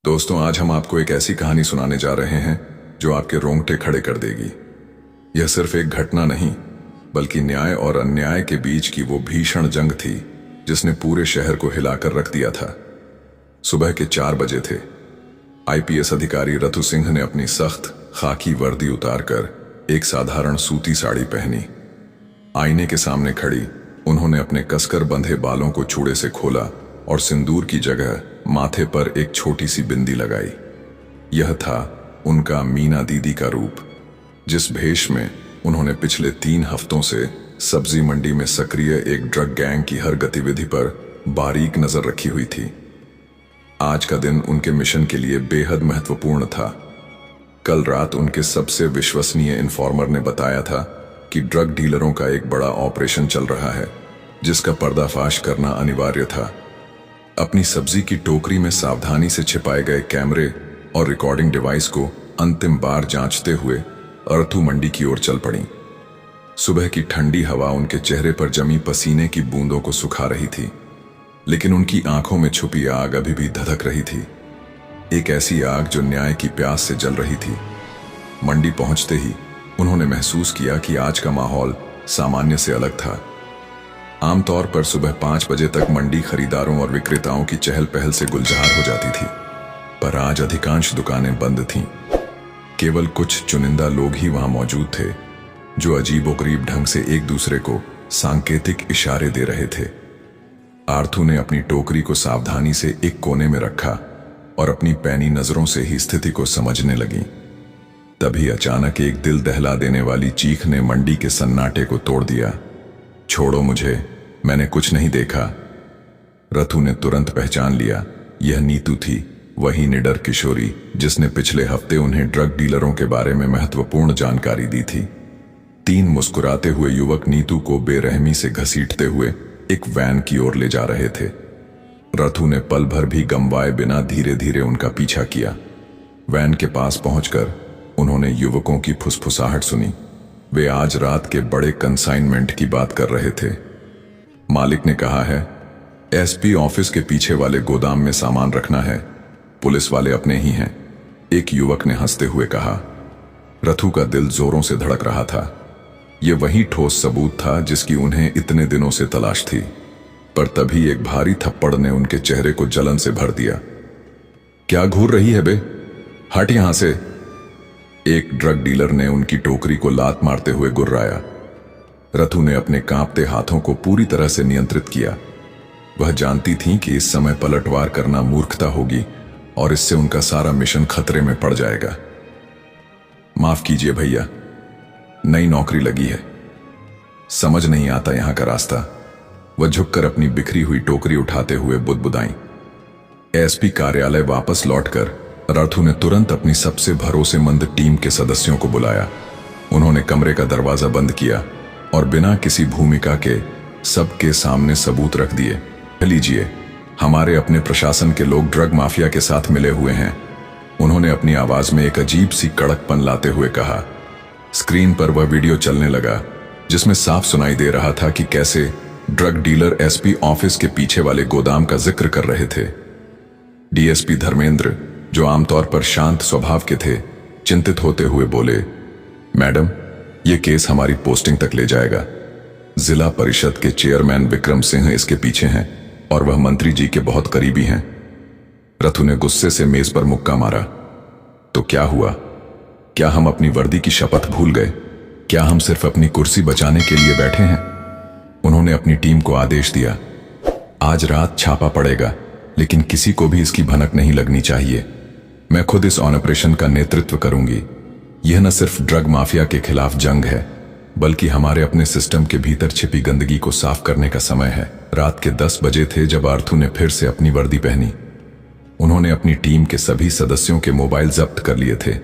दोस्तों, आज हम आपको एक ऐसी कहानी सुनाने जा रहे हैं जो आपके रोंगटे खड़े कर देगी। यह सिर्फ एक घटना नहीं, बल्कि न्याय और अन्याय के बीच की वो भीषण जंग थी जिसने पूरे शहर को हिलाकर रख दिया था। सुबह के 4 बजे थे। आईपीएस अधिकारी रथु सिंह ने अपनी सख्त खाकी वर्दी उतारकर एक साधारण सूती साड़ी पहनी। आईने के सामने खड़ी उन्होंने अपने कसकर बंधे बालों को चूड़े से खोला और सिंदूर की जगह माथे पर एक छोटी सी बिंदी लगाई। यह था उनका मीना दीदी का रूप, जिस भेष में उन्होंने पिछले 3 हफ्तों से सब्जी मंडी में सक्रिय एक ड्रग गैंग की हर गतिविधि पर बारीक नजर रखी हुई थी। आज का दिन उनके मिशन के लिए बेहद महत्वपूर्ण था। कल रात उनके सबसे विश्वसनीय इन्फॉर्मर ने बताया था कि ड्रग डीलरों का एक बड़ा ऑपरेशन चल रहा है, जिसका पर्दाफाश करना अनिवार्य था। अपनी सब्जी की टोकरी में सावधानी से छिपाए गए कैमरे और रिकॉर्डिंग डिवाइस को अंतिम बार जांचते हुए अर्थू मंडी की ओर चल पड़ी। सुबह की ठंडी हवा उनके चेहरे पर जमी पसीने की बूंदों को सुखा रही थी, लेकिन उनकी आंखों में छुपी आग अभी भी धधक रही थी। एक ऐसी आग जो न्याय की प्यास से जल रही थी। मंडी पहुंचते ही उन्होंने महसूस किया कि आज का माहौल सामान्य से अलग था। आमतौर पर सुबह 5 बजे तक मंडी खरीदारों और विक्रेताओं की चहल पहल से गुलजार हो जाती थी, पर आज अधिकांश दुकानें बंद थीं। केवल कुछ चुनिंदा लोग ही वहां मौजूद थे, जो अजीबोगरीब ढंग से एक दूसरे को सांकेतिक इशारे दे रहे थे। आर्थू ने अपनी टोकरी को सावधानी से एक कोने में रखा और अपनी पैनी नजरों से ही स्थिति को समझने लगी। तभी अचानक एक दिल दहला देने वाली चीख ने मंडी के सन्नाटे को तोड़ दिया। छोड़ो मुझे, मैंने कुछ नहीं देखा। रथु ने तुरंत पहचान लिया, यह नीतू थी, वही निडर किशोरी जिसने पिछले हफ्ते उन्हें ड्रग डीलरों के बारे में महत्वपूर्ण जानकारी दी थी। 3 मुस्कुराते हुए युवक नीतू को बेरहमी से घसीटते हुए एक वैन की ओर ले जा रहे थे। रथु ने पल भर भी गमवाए बिना धीरे धीरे उनका पीछा किया। वैन के पास पहुंचकर उन्होंने युवकों की फुसफुसाहट सुनी। वे आज रात के बड़े कंसाइनमेंट की बात कर रहे थे। मालिक ने कहा है, एसपी ऑफिस के पीछे वाले गोदाम में सामान रखना है, पुलिस वाले अपने ही हैं, एक युवक ने हंसते हुए कहा। रथु का दिल जोरों से धड़क रहा था। यह वही ठोस सबूत था जिसकी उन्हें इतने दिनों से तलाश थी। पर तभी एक भारी थप्पड़ ने उनके चेहरे को जलन से भर दिया। क्या घूर रही है बे, हट यहां से, एक ड्रग डीलर ने उनकी टोकरी को लात मारते हुए गुर्राया। रथु ने अपने कांपते हाथों को पूरी तरह से नियंत्रित किया। वह जानती थी कि इस समय पलटवार करना मूर्खता होगी और इससे उनका सारा मिशन खतरे में पड़ जाएगा। माफ कीजिए भैया, नई नौकरी लगी है, समझ नहीं आता यहां का रास्ता। वह झुककर अपनी बिखरी हुई टोकरी उठाते हुए बुदबुदाई। एसपी कार्यालय वापस लौटकर रथु ने तुरंत अपनी सबसे भरोसेमंद टीम के सदस्यों को बुलाया। उन्होंने कमरे का दरवाजा बंद किया और बिना किसी भूमिका के सबके सामने सबूत रख दिए। लीजिए, हमारे अपने प्रशासन के लोग ड्रग माफिया के साथ मिले हुए हैं, उन्होंने अपनी आवाज में एक अजीब सी कड़कपन लाते हुए कहा। स्क्रीन पर वह वीडियो चलने लगा जिसमें साफ सुनाई दे रहा था कि कैसे ड्रग डीलर एसपी ऑफिस के पीछे वाले गोदाम का जिक्र कर रहे थे। डीएसपी धर्मेंद्र, जो आमतौर पर शांत स्वभाव के थे, चिंतित होते हुए बोले, मैडम, यह केस हमारी पोस्टिंग तक ले जाएगा। जिला परिषद के चेयरमैन विक्रम सिंह इसके पीछे हैं और वह मंत्री जी के बहुत करीबी हैं। रथु ने गुस्से से मेज पर मुक्का मारा। तो क्या हुआ? क्या हम अपनी वर्दी की शपथ भूल गए? क्या हम सिर्फ अपनी कुर्सी बचाने के लिए बैठे हैं? उन्होंने अपनी टीम को आदेश दिया, आज रात छापा पड़ेगा, लेकिन किसी को भी इसकी भनक नहीं लगनी चाहिए। मैं खुद इस ऑपरेशन का नेतृत्व करूंगी। यह न सिर्फ ड्रग माफिया के खिलाफ जंग है, बल्कि हमारे अपने सिस्टम के भीतर छिपी गंदगी को साफ करने का समय है। रात के 10 बजे थे जब आर्थू ने फिर से अपनी वर्दी पहनी। उन्होंने अपनी टीम के सभी सदस्यों के मोबाइल जब्त कर लिए थे,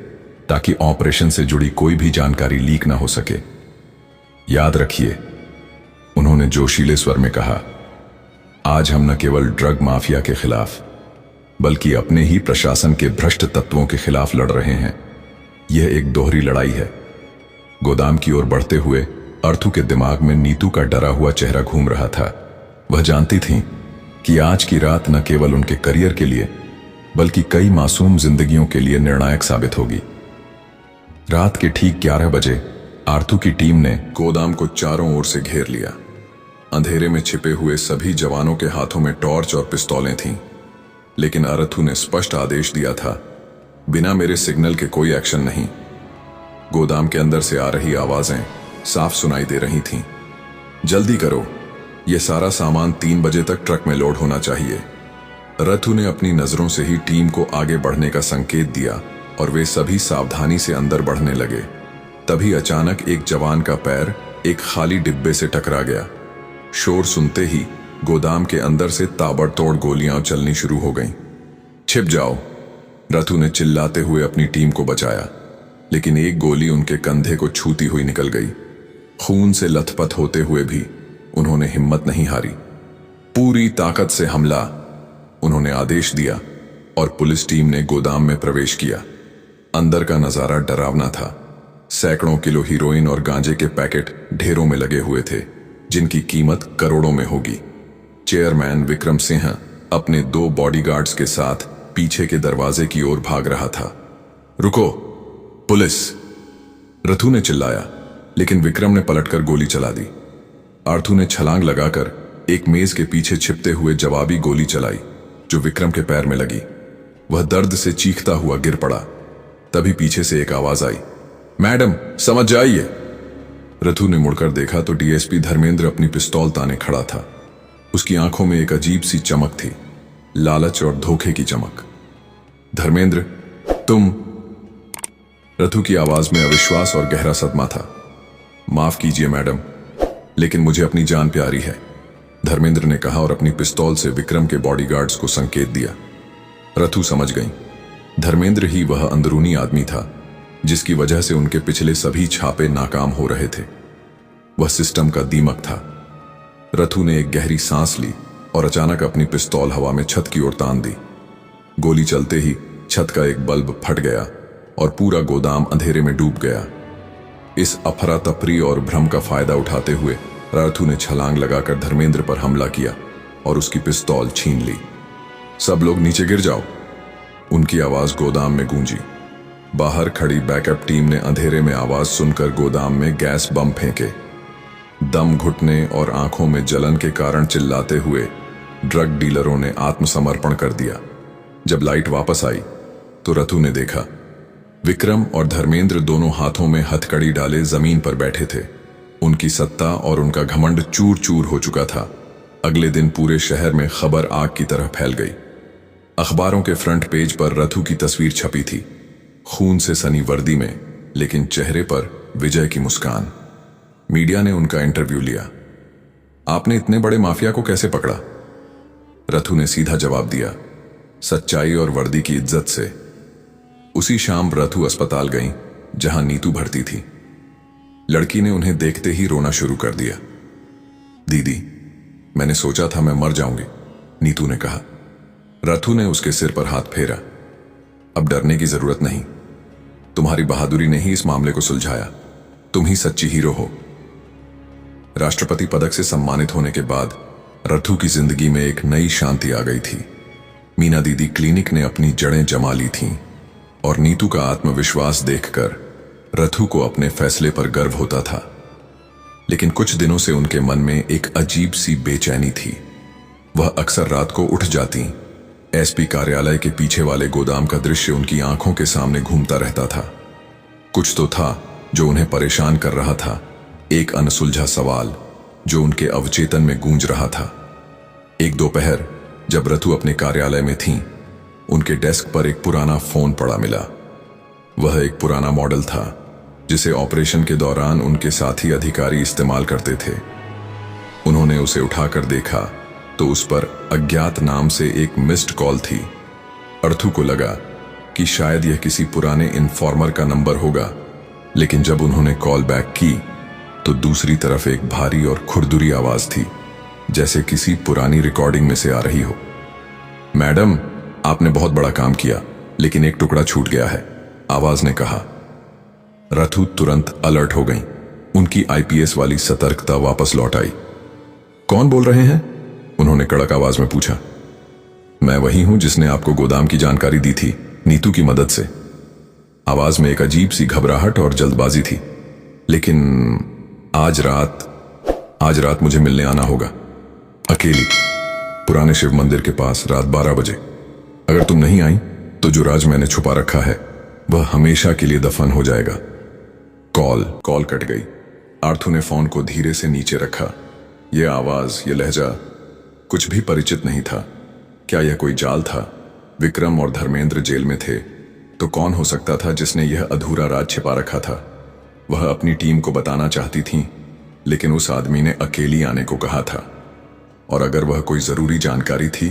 ताकि ऑपरेशन से जुड़ी कोई भी जानकारी लीक न हो सके। याद रखिए, उन्होंने जोशीले स्वर में कहा, आज हम न केवल ड्रग माफिया के खिलाफ, बल्कि अपने ही प्रशासन के भ्रष्ट तत्वों के खिलाफ लड़ रहे हैं। यह एक दोहरी लड़ाई है। गोदाम की ओर बढ़ते हुए अर्थू के दिमाग में नीतू का डरा हुआ चेहरा घूम रहा था। वह जानती थी कि आज की रात न केवल उनके करियर के लिए, बल्कि कई मासूम जिंदगियों के लिए निर्णायक साबित होगी। रात के ठीक 11 बजे आर्थू की टीम ने गोदाम को चारों ओर से घेर लिया। अंधेरे में छिपे हुए सभी जवानों के हाथों में टॉर्च और पिस्तौलें थीं, लेकिन आर्थू ने स्पष्ट आदेश दिया था, बिना मेरे सिग्नल के कोई एक्शन नहीं। गोदाम के अंदर से आ रही आवाजें साफ सुनाई दे रही थीं। जल्दी करो, यह सारा सामान 3 बजे तक ट्रक में लोड होना चाहिए। रथु ने अपनी नजरों से ही टीम को आगे बढ़ने का संकेत दिया और वे सभी सावधानी से अंदर बढ़ने लगे। तभी अचानक एक जवान का पैर एक खाली डिब्बे से टकरा गया। शोर सुनते ही गोदाम के अंदर से ताबड़तोड़ गोलियां चलनी शुरू हो गईं। छिप जाओ, रथु ने चिल्लाते हुए अपनी टीम को बचाया, लेकिन एक गोली उनके कंधे को छूती हुई निकल गई। खून से लथपथ होते हुए भी उन्होंने हिम्मत नहीं हारी। पूरी ताकत से हमला, उन्होंने आदेश दिया और पुलिस टीम ने गोदाम में प्रवेश किया। अंदर का नजारा डरावना था। सैकड़ों किलो हीरोइन और गांजे के पैकेट ढेरों में लगे हुए थे, जिनकी कीमत करोड़ों में होगी। चेयरमैन विक्रम सिंह अपने 2 बॉडीगार्ड्स के साथ पीछे के दरवाजे की ओर भाग रहा था। रुको, पुलिस! रथु ने चिल्लाया, लेकिन विक्रम ने पलटकर गोली चला दी। आर्थू ने छलांग लगाकर एक मेज के पीछे छिपते हुए जवाबी गोली चलाई, जो विक्रम के पैर में लगी। वह दर्द से चीखता हुआ गिर पड़ा। तभी पीछे से एक आवाज आई, मैडम समझ जाइए। रथु ने मुड़कर देखा तो डीएसपी धर्मेंद्र अपनी पिस्तौल ताने खड़ा था। उसकी आंखों में एक अजीब सी चमक थी, लालच और धोखे की चमक। धर्मेंद्र, तुम? रथु की आवाज में अविश्वास और गहरा सदमा था। माफ कीजिए मैडम, लेकिन मुझे अपनी जान प्यारी है, धर्मेंद्र ने कहा और अपनी पिस्तौल से विक्रम के बॉडीगार्ड्स को संकेत दिया। रथु समझ गई, धर्मेंद्र ही वह अंदरूनी आदमी था जिसकी वजह से उनके पिछले सभी छापे नाकाम हो रहे थे। वह सिस्टम का दीमक था। रथु ने एक गहरी सांस ली और अचानक अपनी पिस्तौल हवा में छत की ओर तान दी। गोली चलते ही छत का एक बल्ब फट गया और पूरा गोदाम अंधेरे में डूब गया। इस अफरा तफरी और भ्रम का फायदा उठाते हुए रथु ने छलांग लगाकर धर्मेंद्र पर हमला किया और उसकी पिस्तौल छीन ली। सब लोग नीचे गिर जाओ, उनकी आवाज गोदाम में गूंजी। बाहर खड़ी बैकअप टीम ने अंधेरे में आवाज सुनकर गोदाम में गैस बम फेंके। दम घुटने और आंखों में जलन के कारण चिल्लाते हुए ड्रग डीलरों ने आत्मसमर्पण कर दिया। जब लाइट वापस आई तो रथु ने देखा, विक्रम और धर्मेंद्र दोनों हाथों में हथकड़ी डाले जमीन पर बैठे थे। उनकी सत्ता और उनका घमंड चूर चूर हो चुका था। अगले दिन पूरे शहर में खबर आग की तरह फैल गई। अखबारों के फ्रंट पेज पर रथु की तस्वीर छपी थी, खून से सनी वर्दी में, लेकिन चेहरे पर विजय की मुस्कान। मीडिया ने उनका इंटरव्यू लिया। आपने इतने बड़े माफिया को कैसे पकड़ा? रथु ने सीधा जवाब दिया, सच्चाई और वर्दी की इज्जत से। उसी शाम रथु अस्पताल गई जहां नीतू भर्ती थी। लड़की ने उन्हें देखते ही रोना शुरू कर दिया। दीदी, मैंने सोचा था मैं मर जाऊंगी, नीतू ने कहा। रथु ने उसके सिर पर हाथ फेरा। अब डरने की जरूरत नहीं, तुम्हारी बहादुरी ने ही इस मामले को सुलझाया। तुम ही सच्ची हीरो हो। राष्ट्रपति पदक से सम्मानित होने के बाद रथु की जिंदगी में एक नई शांति आ गई थी। मीना दीदी क्लिनिक ने अपनी जड़ें जमा ली थीं और नीतू का आत्मविश्वास देखकर रथु को अपने फैसले पर गर्व होता था। लेकिन कुछ दिनों से उनके मन में एक अजीब सी बेचैनी थी। वह अक्सर रात को उठ जाती। एसपी कार्यालय के पीछे वाले गोदाम का दृश्य उनकी आंखों के सामने घूमता रहता था। कुछ तो था जो उन्हें परेशान कर रहा था, एक अनसुलझा सवाल जो उनके अवचेतन में गूंज रहा था। एक दोपहर जब रथु अपने कार्यालय में थीं, उनके डेस्क पर एक पुराना फोन पड़ा मिला। वह एक पुराना मॉडल था जिसे ऑपरेशन के दौरान उनके साथी अधिकारी इस्तेमाल करते थे। उन्होंने उसे उठाकर देखा तो उस पर अज्ञात नाम से एक मिस्ड कॉल थी। रथु को लगा कि शायद यह किसी पुराने इन्फॉर्मर का नंबर होगा, लेकिन जब उन्होंने कॉल बैक की तो दूसरी तरफ एक भारी और खुरदुरी आवाज थी, जैसे किसी पुरानी रिकॉर्डिंग में से आ रही हो। मैडम, आपने बहुत बड़ा काम किया, लेकिन एक टुकड़ा छूट गया है, आवाज ने कहा। रथु तुरंत अलर्ट हो गई। उनकी आईपीएस वाली सतर्कता वापस लौट आई। कौन बोल रहे हैं? उन्होंने कड़क आवाज में पूछा। मैं वही हूं जिसने आपको गोदाम की जानकारी दी थी, नीतू की मदद से। आवाज में एक अजीब सी घबराहट और जल्दबाजी थी। लेकिन आज रात मुझे मिलने आना होगा, अकेली, पुराने शिव मंदिर के पास रात 12 बजे। अगर तुम नहीं आई तो जो राज मैंने छुपा रखा है वह हमेशा के लिए दफन हो जाएगा। कॉल कट गई। आर्थू ने फोन को धीरे से नीचे रखा। यह आवाज, यह लहजा कुछ भी परिचित नहीं था। क्या यह कोई जाल था? विक्रम और धर्मेंद्र जेल में थे तो कौन हो सकता था जिसने यह अधूरा राज छिपा रखा था? वह अपनी टीम को बताना चाहती थी, लेकिन उस आदमी ने अकेली आने को कहा था। और अगर वह कोई जरूरी जानकारी थी,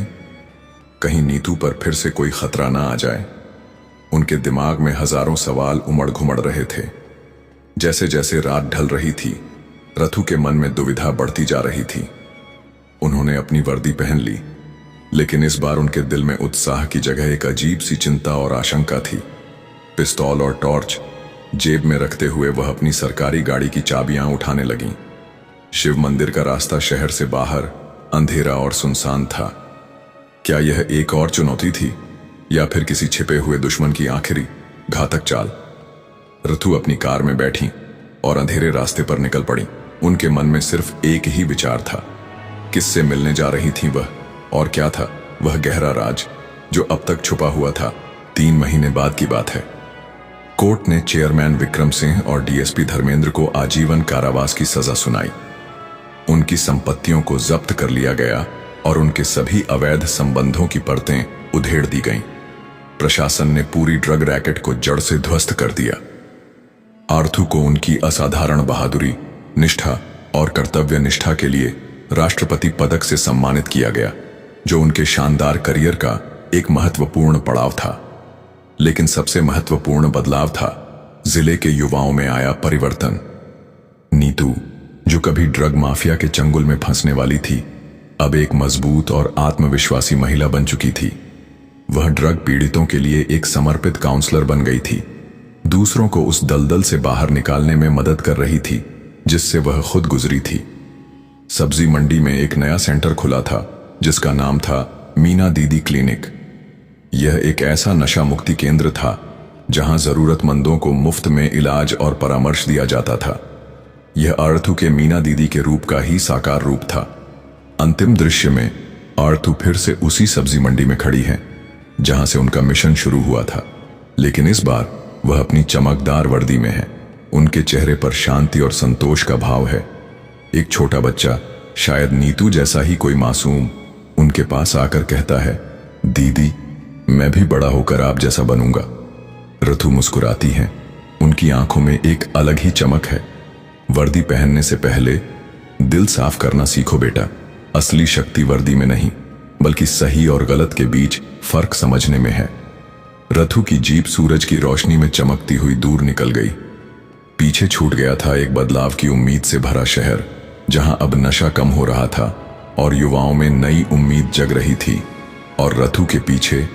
कहीं नीतू पर फिर से कोई खतरा ना आ जाए। उनके दिमाग में हजारों सवाल उमड़ घुमड़ रहे थे। जैसे जैसे रात ढल रही थी, रथु के मन में दुविधा बढ़ती जा रही थी। उन्होंने अपनी वर्दी पहन ली, लेकिन इस बार उनके दिल में उत्साह की जगह एक अजीब सी चिंता और आशंका थी। पिस्तौल और टॉर्च जेब में रखते हुए वह अपनी सरकारी गाड़ी की चाबियां उठाने लगीं। शिव मंदिर का रास्ता शहर से बाहर अंधेरा और सुनसान था। क्या यह एक और चुनौती थी या फिर किसी छिपे हुए दुश्मन की आखिरी घातक चाल? रथु अपनी कार में बैठी और अंधेरे रास्ते पर निकल पड़ी। उनके मन में सिर्फ एक ही विचार था, किससे मिलने जा रही थी वह, और क्या था वह गहरा राज जो अब तक छुपा हुआ था। 3 महीने बाद की बात है। कोर्ट ने चेयरमैन विक्रम सिंह और डीएसपी धर्मेंद्र को आजीवन कारावास की सजा सुनाई। उनकी संपत्तियों को जब्त कर लिया गया और उनके सभी अवैध संबंधों की परतें उधेड़ दी गईं। प्रशासन ने पूरी ड्रग रैकेट को जड़ से ध्वस्त कर दिया। आर्थू को उनकी असाधारण बहादुरी, निष्ठा और कर्तव्य निष्ठा के लिए राष्ट्रपति पदक से सम्मानित किया गया, जो उनके शानदार करियर का एक महत्वपूर्ण पड़ाव था। लेकिन सबसे महत्वपूर्ण बदलाव था जिले के युवाओं में आया परिवर्तन। नीतू, जो कभी ड्रग माफिया के चंगुल में फंसने वाली थी, अब एक मजबूत और आत्मविश्वासी महिला बन चुकी थी। वह ड्रग पीड़ितों के लिए एक समर्पित काउंसलर बन गई थी, दूसरों को उस दलदल से बाहर निकालने में मदद कर रही थी जिससे वह खुद गुजरी थी। सब्जी मंडी में एक नया सेंटर खुला था जिसका नाम था मीना दीदी क्लिनिक। यह एक ऐसा नशा मुक्ति केंद्र था जहां जरूरतमंदों को मुफ्त में इलाज और परामर्श दिया जाता था। यह आर्थू के मीना दीदी के रूप का ही साकार रूप था। अंतिम दृश्य में आर्थू फिर से उसी सब्जी मंडी में खड़ी है जहां से उनका मिशन शुरू हुआ था, लेकिन इस बार वह अपनी चमकदार वर्दी में है। उनके चेहरे पर शांति और संतोष का भाव है। एक छोटा बच्चा, शायद नीतू जैसा ही कोई मासूम, उनके पास आकर कहता है, दीदी, मैं भी बड़ा होकर आप जैसा बनूंगा। रथु मुस्कुराती हैं। उनकी आंखों में एक अलग ही चमक है। वर्दी पहनने से पहले दिल साफ करना सीखो बेटा। असली शक्ति वर्दी में नहीं, बल्कि सही और गलत के बीच फर्क समझने में है। रथु की जीप सूरज की रोशनी में चमकती हुई दूर निकल गई। पीछे छूट गया था एक बदलाव की उम्मीद से भरा शहर, जहां अब नशा कम हो रहा था और युवाओं में नई उम्मीद जग रही थी। और रथु के पीछे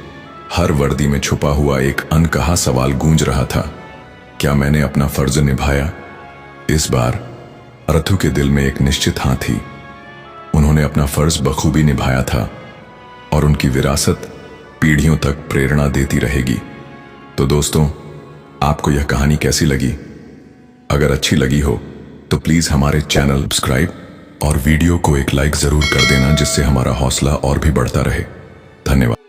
हर वर्दी में छुपा हुआ एक अनकहा सवाल गूंज रहा था, क्या मैंने अपना फर्ज निभाया? इस बार रथु के दिल में एक निश्चित हाँ थी। उन्होंने अपना फर्ज बखूबी निभाया था और उनकी विरासत पीढ़ियों तक प्रेरणा देती रहेगी। तो दोस्तों, आपको यह कहानी कैसी लगी? अगर अच्छी लगी हो तो प्लीज हमारे चैनल सब्सक्राइब और वीडियो को एक लाइक जरूर कर देना, जिससे हमारा हौसला और भी बढ़ता रहे। धन्यवाद।